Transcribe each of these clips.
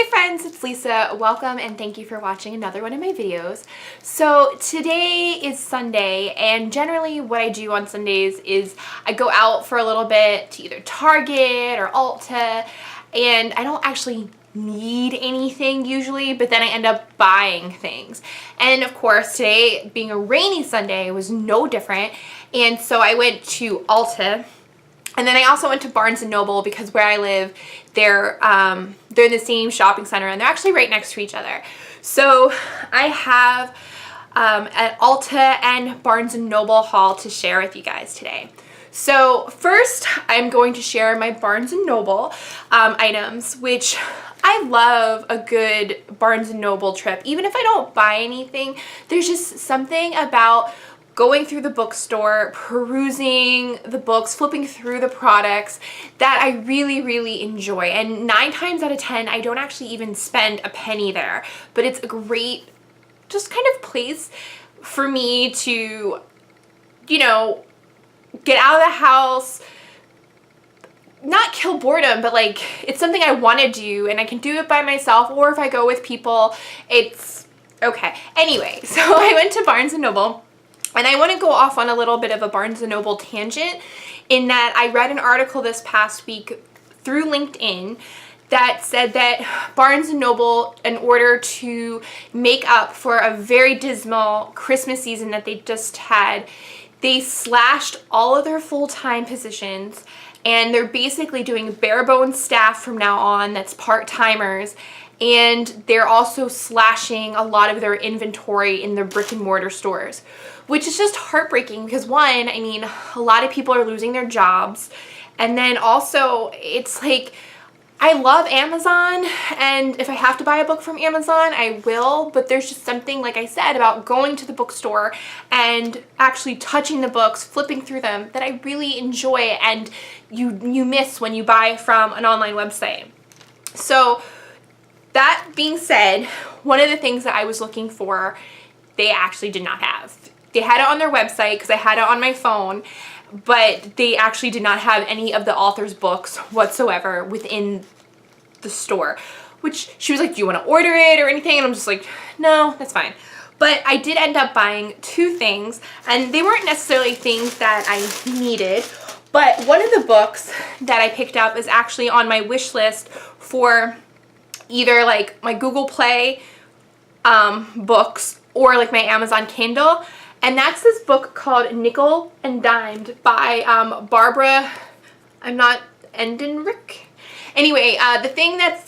Hi friends, it's Lisa. Welcome and thank you for watching another one of my videos. So today is Sunday, and generally what I do on Sundays is I go out for a little bit to either Target or Ulta, and I don't actually need anything usually, but then I end up buying things. And of course today, being a rainy Sunday, was no different, and so I went to Ulta. And then I also went to Barnes & Noble because where I live, they're in the same shopping center and they're actually right next to each other. So I have an Ulta and Barnes & Noble haul to share with you guys today. So first, I'm going to share my Barnes & Noble items, which I love a good Barnes & Noble trip. Even if I don't buy anything, there's just something about going through the bookstore, perusing the books, flipping through the products that I really enjoy. And 9 times out of 10, I don't actually even spend a penny there. But it's a great, just kind of place for me to, you know, get out of the house, not kill boredom, but like, it's something I want to do and I can do it by myself, or if I go with people, it's okay. Anyway, so I went to Barnes & Noble. And I want to go off on a little bit of a Barnes & Noble tangent in that I read an article this past week through LinkedIn that said that Barnes & Noble, in order to make up for a very dismal Christmas season that they just had, they slashed all of their full-time positions, and they're basically doing bare bones staff from now on that's part-timers. And they're also slashing a lot of their inventory in their brick and mortar stores, which is just heartbreaking because one, I mean, a lot of people are losing their jobs. And then also it's like, I love Amazon, and if I have to buy a book from Amazon, I will, but there's just something, like I said, about going to the bookstore and actually touching the books, flipping through them, that I really enjoy and you miss when you buy from an online website. So that being said, one of the things that I was looking for, they actually did not have. They had it on their website because I had it on my phone, but they actually did not have any of the author's books whatsoever within the store, which she was like, do you want to order it or anything? And I'm just like, no, that's fine. But I did end up buying 2 things, and they weren't necessarily things that I needed, but one of the books that I picked up is actually on my wish list for either like my Google Play books or like my Amazon Kindle. And that's this book called Nickel and Dimed by Barbara, Endenrick. Anyway, the thing that's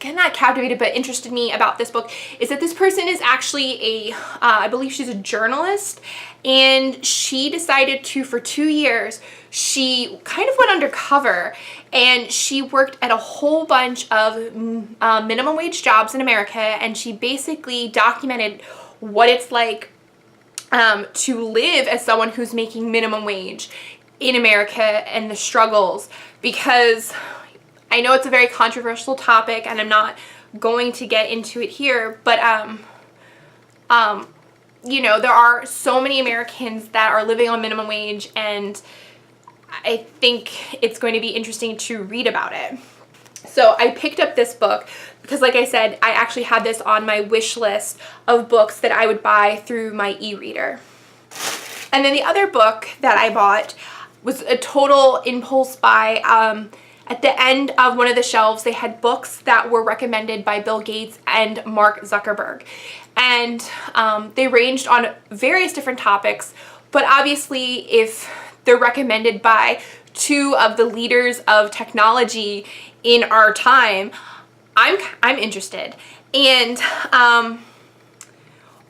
not captivated, but interested me about this book is that this person is actually I believe she's a journalist, and she decided to, for 2 years, she kind of went undercover and she worked at a whole bunch of minimum wage jobs in America, and she basically documented what it's like to live as someone who's making minimum wage in America and the struggles, because I know it's a very controversial topic and I'm not going to get into it here, but you know, there are so many Americans that are living on minimum wage, and I think it's going to be interesting to read about it. So I picked up this book because, like I said, I actually had this on my wish list of books that I would buy through my e-reader. And then the other book that I bought was a total impulse buy. At the end of one of the shelves, they had books that were recommended by Bill Gates and Mark Zuckerberg. And they ranged on various different topics, but obviously if they're recommended by 2 of the leaders of technology in our time, I'm interested. And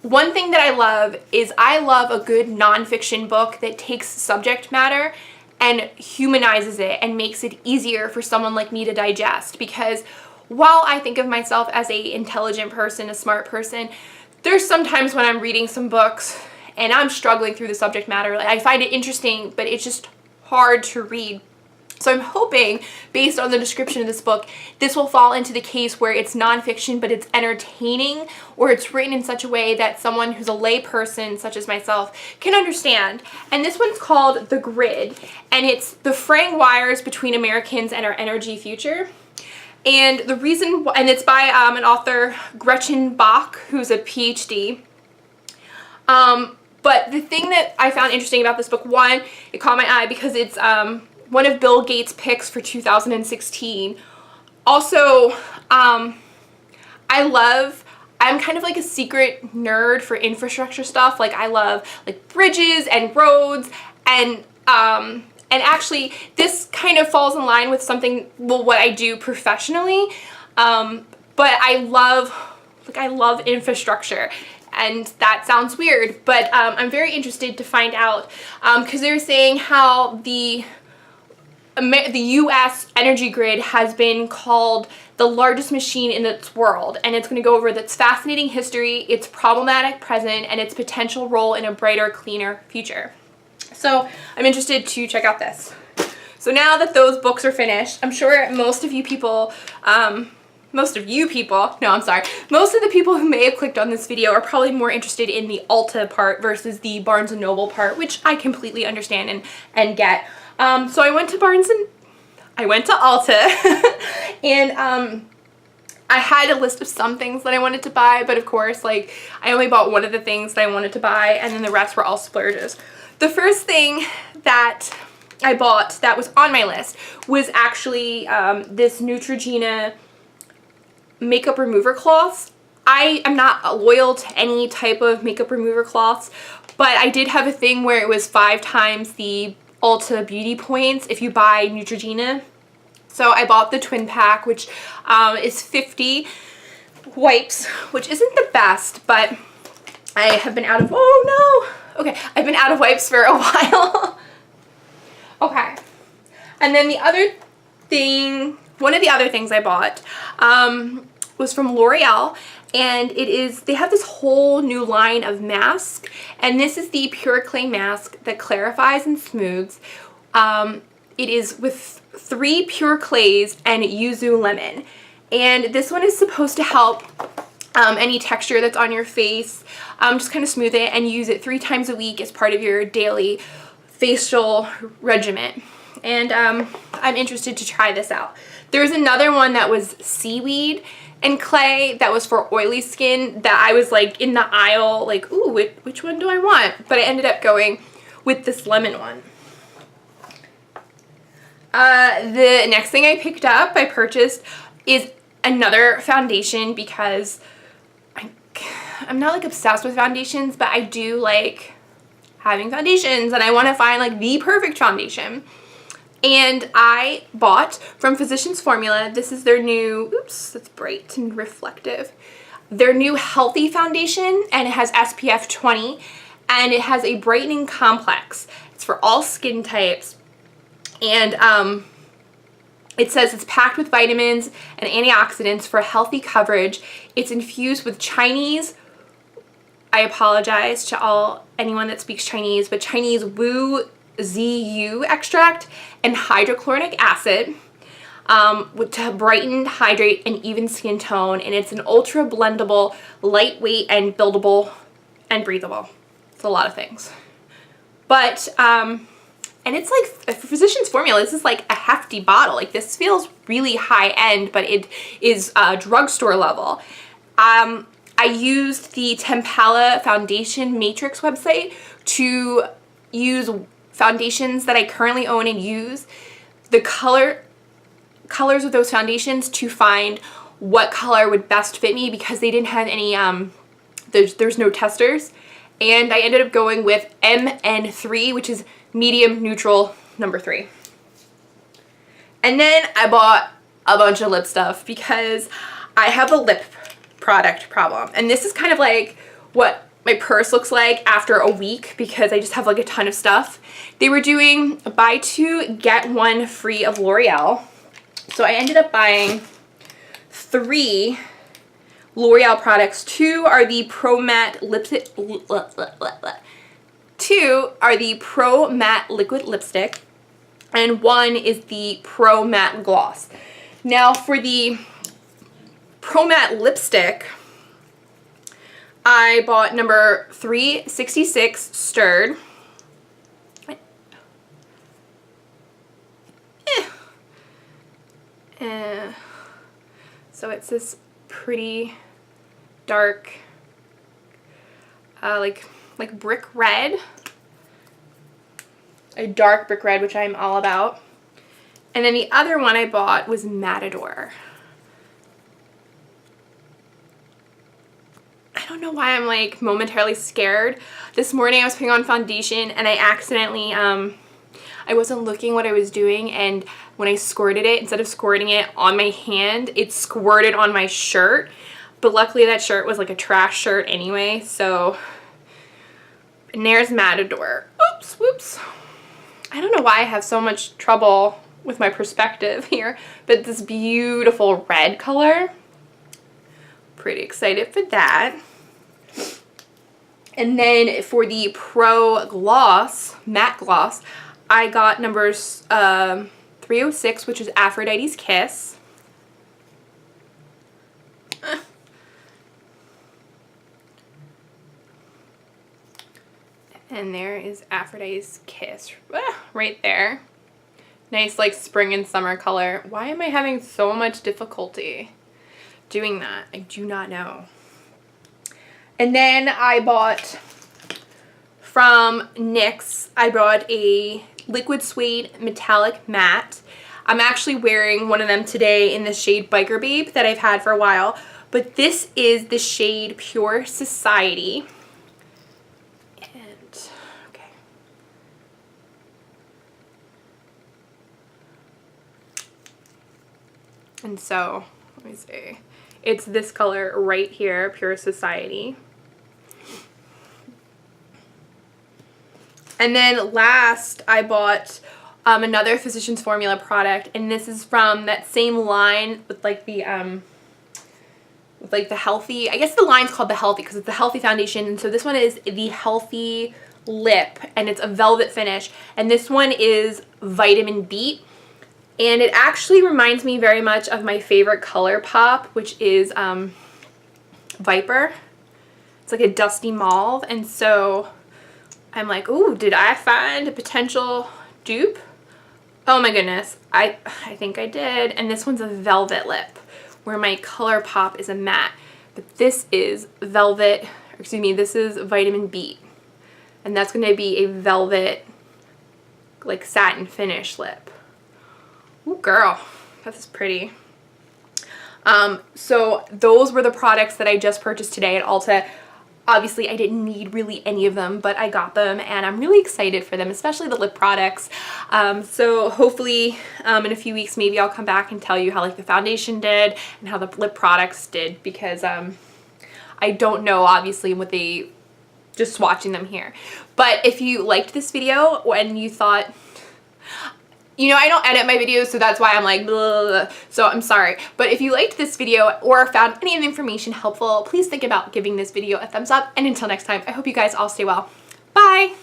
one thing that I love is I love a good nonfiction book that takes subject matter and humanizes it and makes it easier for someone like me to digest. Because while I think of myself as a intelligent person, a smart person, there's sometimes when I'm reading some books and I'm struggling through the subject matter. Like, I find it interesting, but it's just hard to read. So I'm hoping, based on the description of this book, this will fall into the case where it's nonfiction, but it's entertaining, or it's written in such a way that someone who's a lay person, such as myself, can understand. And this one's called The Grid, and it's the fraying wires between Americans and our energy future. And the reason, and it's by an author, Gretchen Bach, who's a PhD. But the thing that I found interesting about this book, one, it caught my eye because it's one of Bill Gates' picks for 2016. Also, I'm kind of like a secret nerd for infrastructure stuff. Like, I love like bridges and roads, and actually this kind of falls in line with something, well, what I do professionally. But I love infrastructure. And that sounds weird, but I'm very interested to find out, because they were saying how the U.S. energy grid has been called the largest machine in its world, and it's going to go over its fascinating history, its problematic present, and its potential role in a brighter, cleaner future. So I'm interested to check out this. So now that those books are finished, I'm sure most of the people who may have clicked on this video are probably more interested in the Ulta part versus the Barnes & Noble part, which I completely understand and get. So I went to Ulta and I had a list of some things that I wanted to buy, but of course, like, I only bought one of the things that I wanted to buy, and then the rest were all splurges. The first thing that I bought that was on my list was actually this Neutrogena makeup remover cloths. I am not loyal to any type of makeup remover cloths, but I did have a thing where it was 5 times the Ulta beauty points if you buy Neutrogena. So I bought the twin pack, which is 50 wipes, which isn't the best, but I have been out of, I've been out of wipes for a while. Okay. And then one of the other things I bought was from L'Oreal, and they have this whole new line of masks, and this is the Pure Clay mask that clarifies and smooths. It is with 3 pure clays and yuzu lemon, and this one is supposed to help any texture that's on your face, just kind of smooth it, and use it 3 times a week as part of your daily facial regimen. And I'm interested to try this out. There's another one that was seaweed and clay that was for oily skin that I was like in the aisle like, ooh, which one do I want? But I ended up going with this lemon one. The next thing I purchased is another foundation, because I'm not like obsessed with foundations, but I do like having foundations, and I want to find like the perfect foundation. And I bought from Physicians Formula, this is their new, oops, it's bright and reflective, their new Healthy Foundation, and it has SPF 20, and it has a brightening complex. It's for all skin types, and it says it's packed with vitamins and antioxidants for healthy coverage. It's infused with Chinese, I apologize to anyone that speaks Chinese, but Chinese Wu ZU extract and hydrochloric acid to brighten, hydrate, and even skin tone, and it's an ultra blendable, lightweight, and buildable and breathable. It's a lot of things, but and it's like for Physicians Formula, this is like a hefty bottle. Like, this feels really high end, but it is drugstore level. I used the Tempala Foundation Matrix website to use foundations that I currently own and use, the colors of those foundations, to find what color would best fit me, because they didn't have any, there's no testers. And I ended up going with MN3, which is medium neutral number 3. And then I bought a bunch of lip stuff because I have a lip product problem. And this is kind of like what my purse looks like after a week, because I just have like a ton of stuff. They were doing buy 2 get 1 free of L'Oreal. So I ended up buying 3 L'Oreal products. 2 are the Pro Matte Liquid Lipstick, and 1 is the Pro Matte Gloss. Now for the Pro Matte Lipstick, I bought number 366 Stirred. So it's this pretty dark, like brick red. A dark brick red, which I'm all about. And then the other one I bought was Matador. I don't know why I'm like momentarily scared. This morning I was putting on foundation and I accidentally, I wasn't looking what I was doing, and when I squirted it, instead of squirting it on my hand, it squirted on my shirt. But luckily that shirt was like a trash shirt anyway, so. And there's Matador. Oops, whoops. I don't know why I have so much trouble with my perspective here, but this beautiful red color. Pretty excited for that. And then for the Pro Gloss, matte gloss, I got numbers 306, which is Aphrodite's Kiss. And there is Aphrodite's Kiss right there. Nice like spring and summer color. Why am I having so much difficulty doing that? I do not know. And then I bought from NYX, I bought a liquid suede metallic matte. I'm actually wearing one of them today in the shade Biker Babe that I've had for a while. But this is the shade Pure Society. And so, let me see, it's this color right here, Pure Society. And then last, I bought another Physicians Formula product, and this is from that same line with like the Healthy, I guess the line's called the Healthy because it's the Healthy foundation, and so this one is the Healthy Lip, and it's a velvet finish, and this one is Vitamin Beat. And it actually reminds me very much of my favorite color pop, which is Viper. It's like a dusty mauve. And so I'm like, ooh, did I find a potential dupe? Oh my goodness, I think I did. And this one's a velvet lip, where my color pop is a matte. But this is velvet, excuse me, this is Vitamin Beat. And that's going to be a velvet, like satin finish lip. Ooh, girl, that's pretty. So those were the products that I just purchased today at Ulta. Obviously, I didn't need really any of them, but I got them, and I'm really excited for them, especially the lip products. So hopefully, in a few weeks, maybe I'll come back and tell you how like the foundation did and how the lip products did, because I don't know, obviously, what they, just watching them here. But if you liked this video and you thought, you know, I don't edit my videos, so that's why I'm like, blah, blah, blah. So I'm sorry. But if you liked this video or found any of the information helpful, please think about giving this video a thumbs up. And until next time, I hope you guys all stay well. Bye!